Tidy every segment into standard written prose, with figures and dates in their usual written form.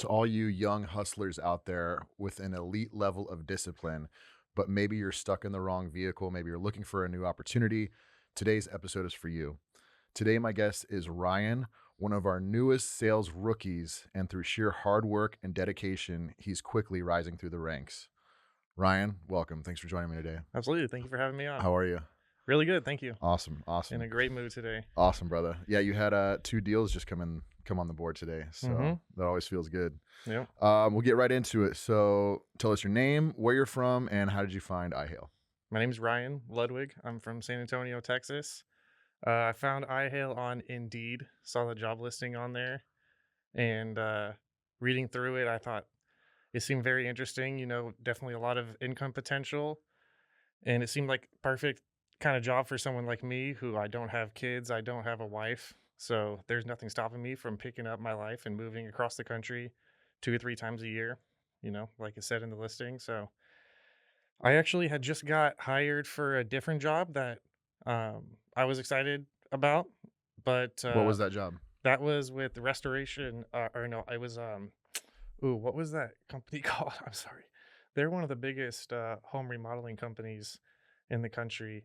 To all you young hustlers out there with an elite level of discipline, but maybe you're stuck in the wrong vehicle, maybe you're looking for a new opportunity, today's episode is for you. Today, my guest is Ryan, one of our newest sales rookies, and through sheer hard work and dedication, he's quickly rising through the ranks. Ryan, welcome. Thanks for joining me today. Absolutely. Thank you for having me on. How are you? Really good. Thank you. Awesome. In Awesome. a great mood today. Awesome, brother. Yeah, you had two deals just come on the board today, Mm-hmm. so that always feels good. Yep. We'll get right into it. So, tell us your name, where you're from, and how did you find iHail? My name is Ryan Ludwig. I'm from San Antonio, Texas. I found iHail on Indeed, saw the job listing on there, and reading through it, I thought it seemed very interesting. Definitely a lot of income potential, and it seemed like perfect kind of job for someone like me who I don't have kids, I don't have a wife. So there's nothing stopping me from picking up my life and moving across the country 2 or 3 times a year, like it said in the listing. So I actually had just got hired for a different job that I was excited about, but What was that job? that was with restoration, or no, it was ooh, what was that company called? I'm sorry. They're one of the biggest home remodeling companies in the country.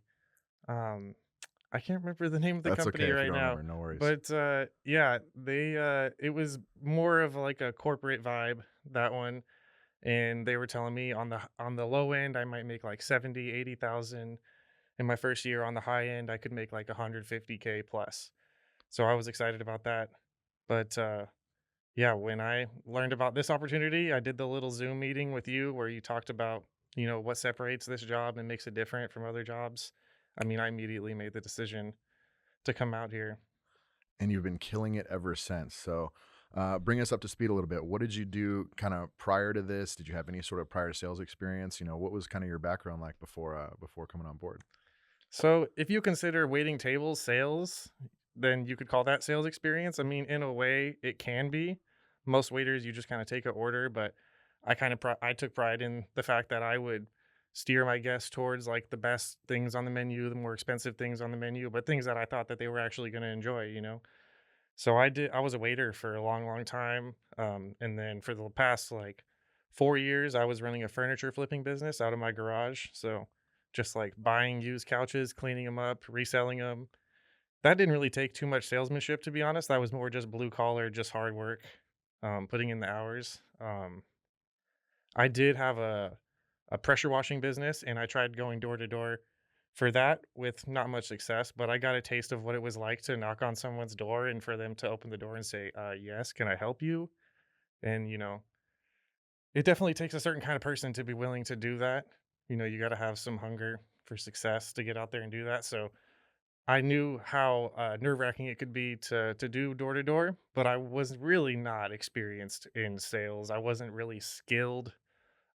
Um, I can't remember the name of the That's okay company if you right don't now, remember. No worries. but yeah, they it was more of like a corporate vibe, that one. And they were telling me on the low end I might make like 70, 80,000 in my first year. On the high end I could make like 150K plus. So I was excited about that. But yeah, when I learned about this opportunity, I did the little Zoom meeting with you where you talked about, what separates this job and makes it different from other jobs. I mean, I immediately made the decision to come out here. And you've been killing it ever since. So, bring us up to speed a little bit. What did you do kind of prior to this? Did you have any sort of prior sales experience? What was kind of your background like before coming on board? So if you consider waiting tables sales, then you could call that sales experience. I mean, in a way, it can be. Most waiters, you just kind of take an order, but I took pride in the fact that I would steer my guests towards like the best things on the menu, the more expensive things on the menu, but things that I thought that they were actually going to enjoy. So I was a waiter for a long, long time, and then for the past like 4 years, I was running a furniture flipping business out of my garage. So just like buying used couches, cleaning them up, reselling them. That didn't really take too much salesmanship, to be honest. That was more just blue collar, just hard work, putting in the hours. I did have a pressure washing business, and I tried going door to door for that with not much success, but I got a taste of what it was like to knock on someone's door and for them to open the door and say, yes, can I help you? And, it definitely takes a certain kind of person to be willing to do that. You got to have some hunger for success to get out there and do that. So I knew how nerve wracking it could be to do door to door, but I was really not experienced in sales. I wasn't really skilled,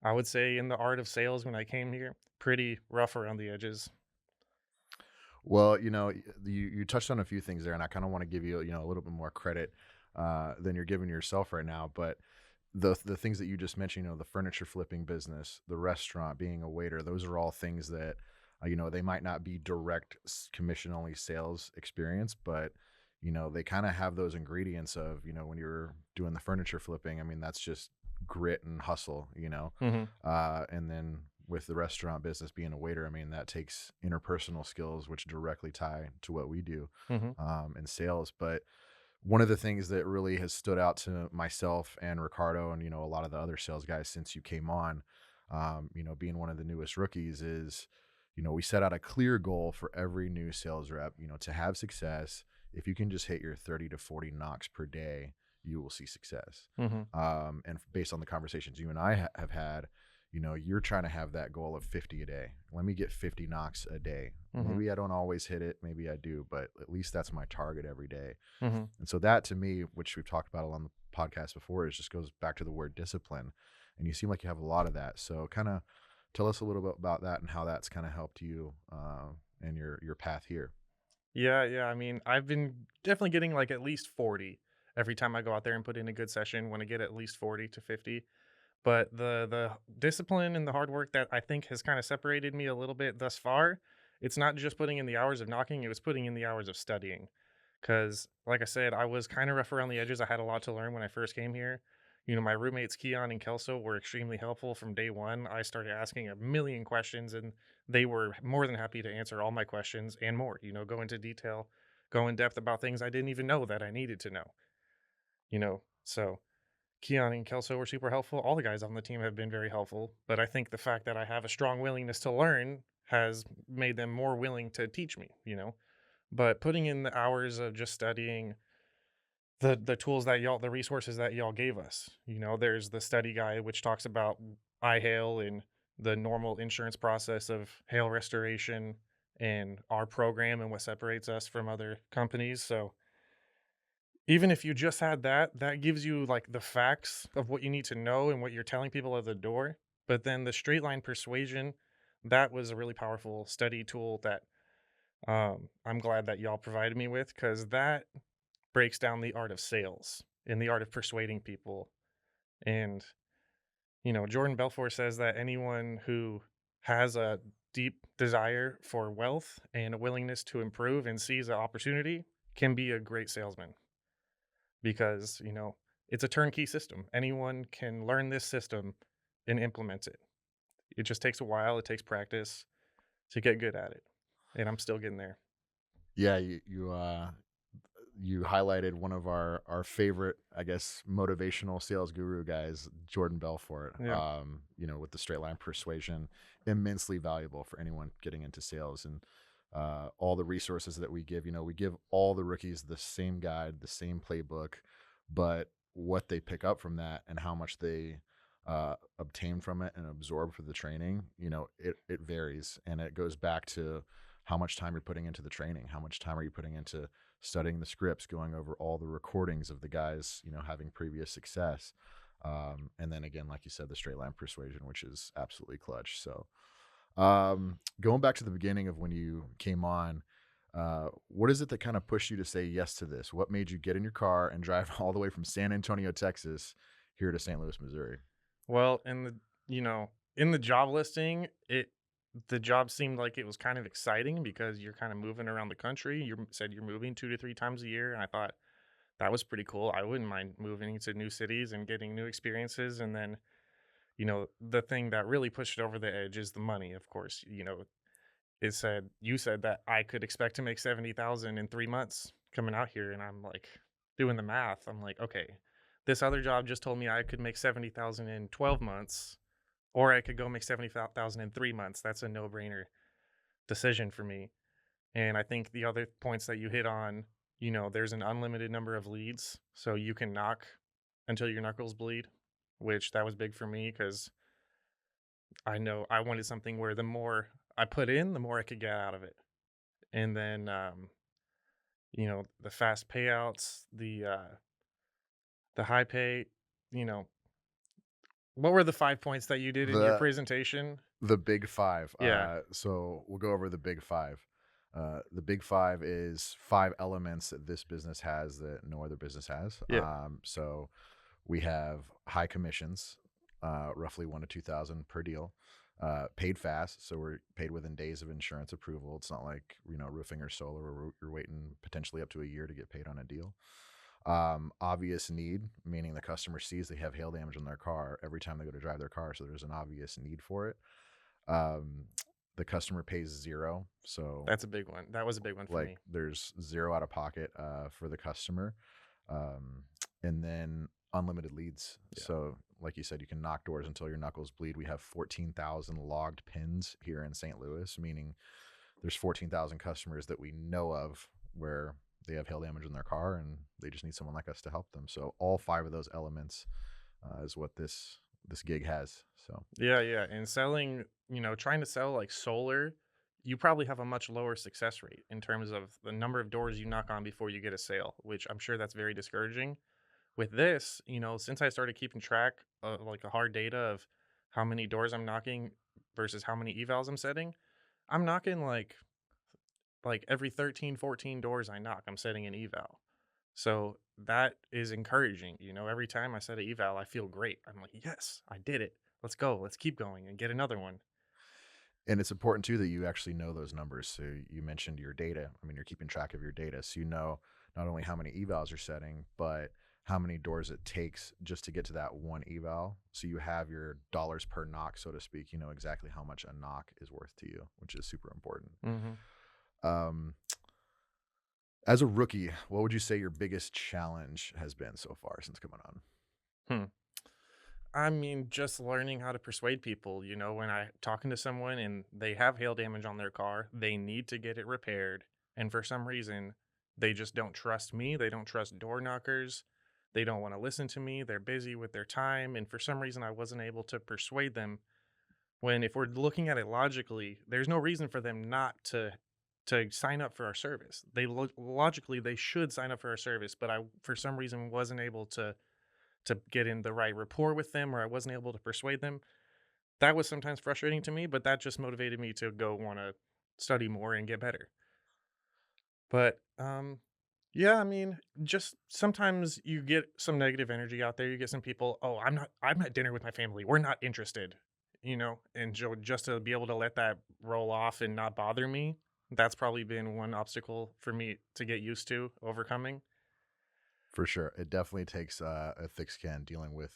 I would say, in the art of sales when I came here. Pretty rough around the edges. Well, you touched on a few things there, and I kind of want to give you, a little bit more credit than you're giving yourself right now. But the things that you just mentioned, the furniture flipping business, the restaurant, being a waiter, those are all things that, they might not be direct commission only sales experience, but they kind of have those ingredients of, when you're doing the furniture flipping. I mean, that's just grit and hustle. Hmm. And then with the restaurant business, being a waiter, I mean, that takes interpersonal skills, which directly tie to what we do Hmm. in sales. But one of the things that really has stood out to myself and Ricardo and, a lot of the other sales guys since you came on, being one of the newest rookies is, we set out a clear goal for every new sales rep, to have success. If you can just hit your 30 to 40 knocks per day, you will see success. Hmm. And based on the conversations you and I have had, you're trying to have that goal of 50 a day. Let me get 50 knocks a day. Hmm. Maybe I don't always hit it. Maybe I do, but at least that's my target every day. Hmm. And so that to me, which we've talked about on the podcast before, is just goes back to the word discipline. And you seem like you have a lot of that. So kind of tell us a little bit about that and how that's kind of helped you and your path here. Yeah, yeah. I mean, I've been definitely getting like at least 40 every time I go out there and put in a good session. When I get at least 40 to 50. But the discipline and the hard work that I think has kind of separated me a little bit thus far, it's not just putting in the hours of knocking, it was putting in the hours of studying. Because, like I said, I was kind of rough around the edges. I had a lot to learn when I first came here. My roommates Keon and Kelso were extremely helpful from day one. I started asking a million questions, and they were more than happy to answer all my questions and more. Go into detail, go in depth about things I didn't even know that I needed to know. So Keon and Kelso were super helpful. All the guys on the team have been very helpful, but I think the fact that I have a strong willingness to learn has made them more willing to teach me. But putting in the hours of just studying the tools that y'all the resources that y'all gave us. There's the study guide which talks about eye hail and the normal insurance process of hail restoration and our program and what separates us from other companies. So even if you just had that, that gives you like the facts of what you need to know and what you're telling people at the door. But then the straight line persuasion, that was a really powerful study tool that I'm glad that y'all provided me with because that breaks down the art of sales and the art of persuading people. And, Jordan Belfort says that anyone who has a deep desire for wealth and a willingness to improve and sees an opportunity can be a great salesman because, it's a turnkey system. Anyone can learn this system and implement it. It just takes a while, it takes practice to get good at it. And I'm still getting there. Yeah, you highlighted one of our favorite, I guess, motivational sales guru guys, Jordan Belfort. Yeah. With the straight line persuasion, immensely valuable for anyone getting into sales, and all the resources that we give. We give all the rookies the same guide, the same playbook, but what they pick up from that and how much they obtain from it and absorb for the training, it varies, and it goes back to how much time you're putting into the training, how much time are you putting into studying the scripts, going over all the recordings of the guys, having previous success. And then again, like you said, the straight line persuasion, which is absolutely clutch. So, going back to the beginning of when you came on, what is it that kind of pushed you to say yes to this? What made you get in your car and drive all the way from San Antonio, Texas, here to St. Louis, Missouri? Well, in the job listing, the job seemed like it was kind of exciting because you're kind of moving around the country. You said you're moving 2 to 3 times a year, and I thought that was pretty cool. I wouldn't mind moving to new cities and getting new experiences. And then, the thing that really pushed it over the edge is the money, of course. You said that I could expect to make 70,000 in 3 months coming out here, and I'm like doing the math. I'm like, okay, this other job just told me I could make 70,000 in 12 months, or I could go make 70,000 in 3 months. That's a no-brainer decision for me. And I think the other points that you hit on, there's an unlimited number of leads, so you can knock until your knuckles bleed, which that was big for me because I know I wanted something where the more I put in, the more I could get out of it. And then, the fast payouts, the high pay, you know, what were the 5 points that you did in your The presentation? The big 5. Yeah, So we'll go over the big 5. The big 5 is 5 elements that this business has that no other business has. yeah, So we have high commissions, roughly 1 to 2,000 per deal. Paid fast, so we're paid within days of insurance approval. It's not like roofing or solar where you're waiting potentially up to a year to get paid on a deal. Obvious need, meaning the customer sees they have hail damage on their car every time they go to drive their car, so there's an obvious need for it. um, the customer pays 0, so, that's a big one. That was a big one for like, me. there's 0 out of pocket, for the customer, um, and then unlimited leads. Yeah. So, like you said, you can knock doors until your knuckles bleed. We have 14,000 logged pins here in St. Louis, meaning there's 14,000 customers that we know of where they have hail damage in their car, and they just need someone like us to help them. So all 5 of those elements, is what this gig has, so. Yeah, yeah, and trying to sell, like, solar, you probably have a much lower success rate in terms of the number of doors you knock on before you get a sale, which I'm sure that's very discouraging. With this, since I started keeping track of, like, a hard data of how many doors I'm knocking versus how many evals I'm setting, I'm knocking, like, every 13, 14 doors I knock, I'm setting an eval. So, that is encouraging, every time I set an eval, I feel great. I'm like, "Yes, I did it. Let's go. Let's keep going and get another one." And it's important too that you actually know those numbers. So you mentioned your data. I mean, you're keeping track of your data, so you know not only how many evals you're setting, but how many doors it takes just to get to that one eval. So you have your dollars per knock, so to speak. You know exactly how much a knock is worth to you, which is super important. Mhm. Um, as a rookie, what would you say your biggest challenge has been so far since coming on? Hmm. I mean, just learning how to persuade people, when I talking to someone and they have hail damage on their car, they need to get it repaired. And for some reason, they just don't trust me. They don't trust door knockers. They don't want to listen to me. They're busy with their time. And for some reason, I wasn't able to persuade them. When if we're looking at it logically, there's no reason for them not to sign up for our service. Logically they should sign up for our service, but I for some reason wasn't able to get in the right rapport with them, or I wasn't able to persuade them. That was sometimes frustrating to me, but that just motivated me to go want to study more and get better. But yeah, I mean, just sometimes you get some negative energy out there. You get some people, "Oh, I'm at dinner with my family. We're not interested." And just to be able to let that roll off and not bother me, that's probably been one obstacle for me to get used to overcoming. For sure, it definitely takes a thick skin dealing with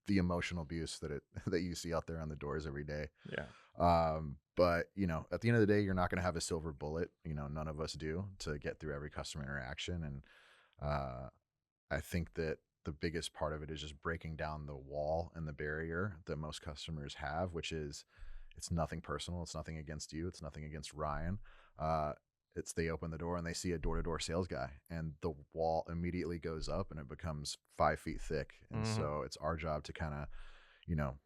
the emotional abuse that it that you see out there on the doors every day. Yeah. But at the end of the day, you're not going to have a silver bullet. None of us do to get through every customer interaction, and uh, I think that the biggest part of it is just breaking down the wall and the barrier that most customers have, which is it's nothing personal. It's nothing against you. It's nothing against Ryan. Uh, it's they open the door and they see a door to door sales guy, and the wall immediately goes up and it becomes 5 feet thick. And Mhm. so it's our job to kind of,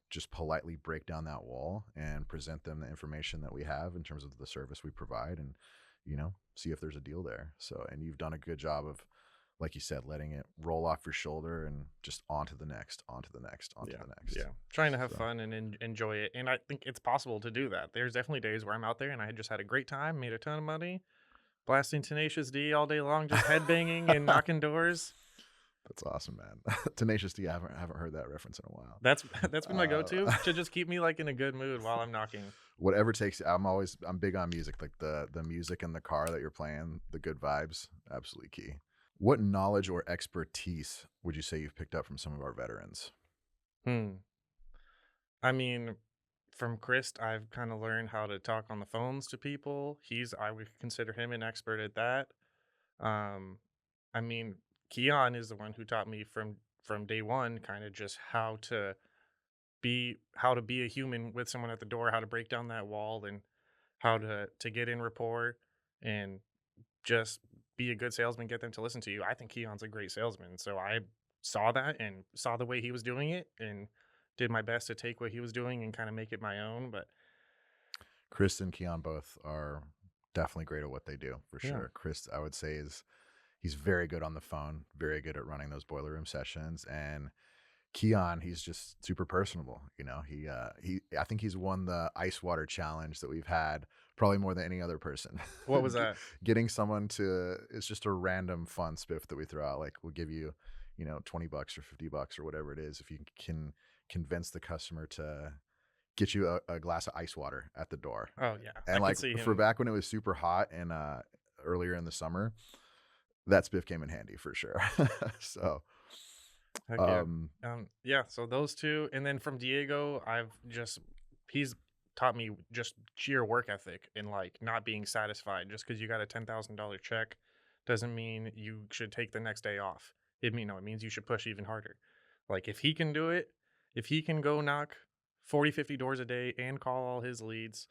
just politely break down that wall and present them the information that we have in terms of the service we provide and, see if there's a deal there. So, and you've done a good job of, like you said, letting it roll off your shoulder and just on to the next, on to the next, on to Yeah, the next. yeah. Trying to have So fun and enjoy it, and I think it's possible to do that. There's definitely days where I'm out there and I just had a great time, made a ton of money, blasting Tenacious D all day long, just headbanging and knocking doors. that's awesome, man. Tenacious D, I haven't heard that reference in a while. That's that's been my go-to Uh, to just keep me like in a good mood while I'm knocking. whatever takes. I'm big on music, like the music in the car that you're playing, the good vibes, absolutely key. What knowledge or expertise would you say you've picked up from some of our veterans? Hmm. I mean, from Chris, I've kind of learned how to talk on the phones to people. I would consider him an expert at that. Um, I mean, Keon is the one who taught me from day one, kind of just how to be a human with someone at the door, how to break down that wall, and how to get in rapport and just be a good salesman, get them to listen to you. I think Keon's a great salesman, so I saw that and saw the way he was doing it and did my best to take what he was doing and kind of make it my own. But Chris and Keon both are definitely great at what they do, for yeah, sure. Chris, I would say, is he's very good on the phone, very good at running those boiler room sessions, and Keon, he's just super personable. I think he's won the ice water challenge that we've had probably more than any other person. what was that? Getting someone to it's just a random fun spiff that we throw out. Like we'll give you, $20 or $50 or whatever it is if you can convince the customer to get you a glass of ice water at the door. Oh yeah, I And could like see for him. back when it was super hot and earlier in the summer, that spiff came in handy for sure. So Heck yeah. um Yeah, so those 2, and then from Diego, he's taught me just sheer work ethic and, like, not being satisfied just because you got a $10,000 check doesn't mean you should take the next day off. It means you should push even harder. Like, if he can do it, if he can go knock 40, 50 doors a day and call all his leads,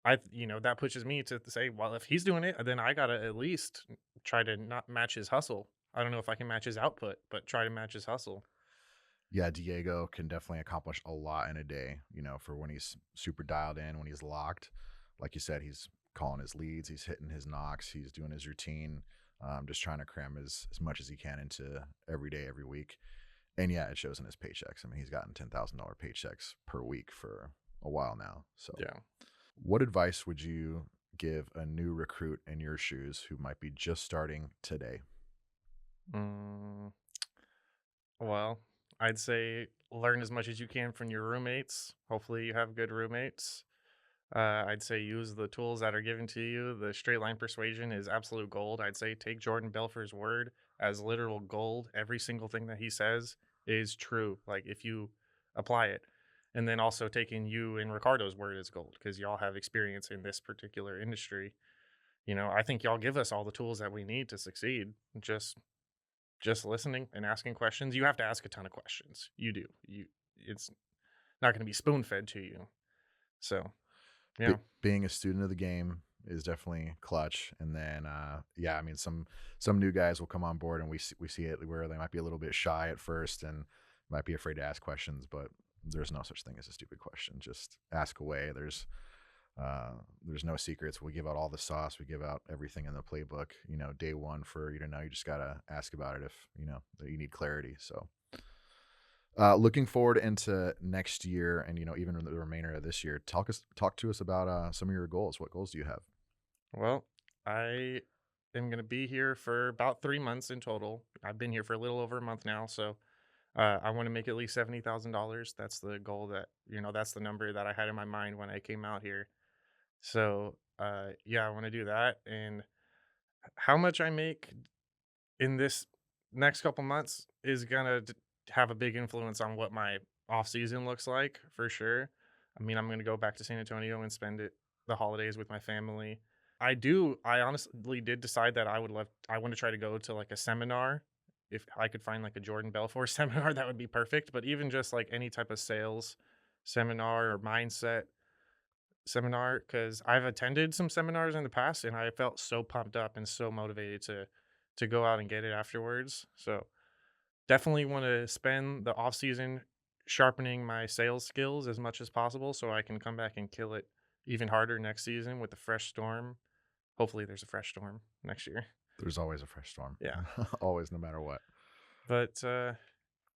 that pushes me to say, "Well, if he's doing it, then I gotta at least try to not match his hustle." I don't know if I can match his output, but try to match his hustle. Yeah, Diego can definitely accomplish a lot in a day, for when he's super dialed in, when he's locked. Like you said, he's calling his leads, he's hitting his knocks, he's doing his routine, just trying to cram as much as he can into every day, every week. And yeah, it shows in his paychecks. I mean, he's gotten $10,000 paychecks per week for a while now. So, Yeah. what advice would you give a new recruit in your shoes who might be just starting today? Mm, well, I'd say learn as much as you can from your roommates. Hopefully, you have good roommates. I'd say use the tools that are given to you. The straight line persuasion is absolute gold. I'd say take Jordan Belfort's word. as literal gold. Every single thing that he says is true. Like if you apply it. And then also taking you and Ricardo's word as gold because y'all have experience in this particular industry. I think y'all give us all the tools that we need to succeed. Just listening and asking questions. You have to ask a ton of questions. You do. It's not going to be spoon fed to you. So, yeah. Being a student of the game is definitely clutch. And then, yeah, I mean, some new guys will come on board, and we see it where they might be a little bit shy at first and might be afraid to ask questions, but there's no such thing as a stupid question. Just ask away. There's no secrets. We give out all the sauce. We give out everything in the playbook. Day one for you to know. You just gotta ask about it if that you need clarity. So, looking forward into next year, and even the remainder of this year, talk to us about some of your goals. What goals do you have? Well, I am going to be here for about 3 months in total. I've been here for a little over a month now. So, I want to make at least $70,000. That's the goal that's the number that I had in my mind when I came out here. So, yeah, I want to do that. And how much I make in this next couple months is gonna have a big influence on what my off season looks like for sure. I mean, I'm gonna go back to San Antonio and spend the holidays with my family. I honestly did decide that I want to try to go to like a seminar. If I could find like a Jordan Belfort seminar, that would be perfect. But even just like any type of sales seminar or mindset seminar, because I've attended some seminars in the past and I felt so pumped up and so motivated to go out and get it afterwards. So definitely want to spend the off season sharpening my sales skills as much as possible so I can come back and kill it even harder next season with a fresh storm. Hopefully there's a fresh storm next year. There's always a fresh storm. Yeah. Always, no matter what. But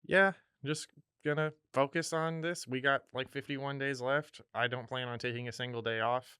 yeah, just gonna focus on this. We got like 51 days left. I don't plan on taking a single day off.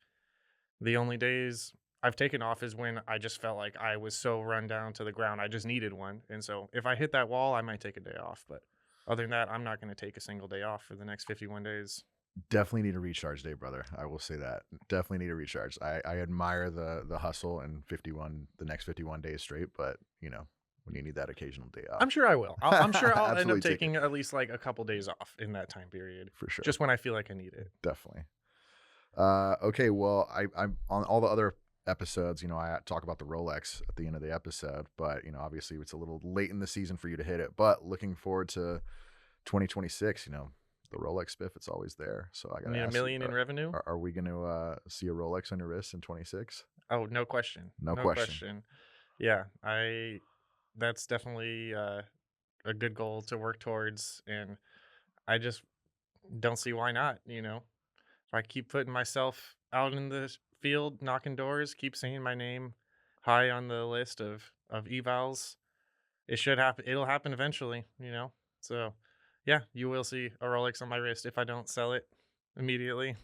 The only days I've taken off is when I just felt like I was so run down to the ground, I just needed one, and so if I hit that wall, I might take a day off, but other than that, I'm not gonna take a single day off for the next 51 days. Definitely need a recharge day, brother. I will say that. Definitely need a recharge. I admire the hustle and the next 51 days straight, but when you need that occasional day I'm off. sure I will. I'm sure I'll end up Absolutely take it taking at least, like, a couple days off in that time period, for sure. just when I feel like I need it. Definitely. Okay, well, I'm on all the other episodes, I talk about the Rolex at the end of the episode, but obviously it's a little late in the season for you to hit it. But looking forward to 2026, the Rolex spiff, it's always there. So I You gotta need a ask you, million in revenue? are we gonna see a Rolex on your wrist in 26? Oh, no question. No No question. question. Yeah, that's definitely, a good goal to work towards, and I just don't see why not. If I keep putting myself out in the field, knocking doors, keep saying my name high on the list of evals, it should happen. It'll happen eventually. So, yeah, you will see a Rolex on my wrist if I don't sell it immediately.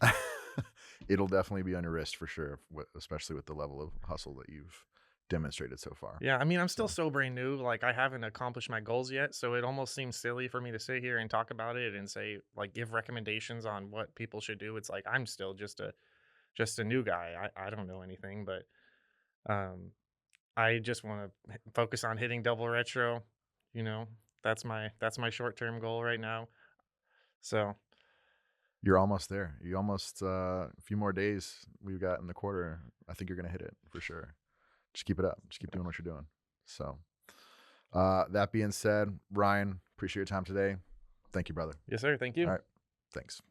It'll definitely be on your wrist for sure, especially with the level of hustle that you've demonstrated so far. Yeah, I mean, I'm still So so brand new. Like, I haven't accomplished my goals yet, so it almost seems silly for me to sit here and talk about it and say, like, give recommendations on what people should do. It's like I'm still just a new guy. I don't know anything, but um, I just want to focus on hitting double retro. You know, that's my short term goal right now. So you're almost there. You almost a few more days we've got in the quarter. I think you're gonna hit it for sure. Just keep it up. Just keep doing what you're doing. So, that being said, Ryan, appreciate your time today. Thank you, brother. yes, sir. Thank All you. right. Thanks.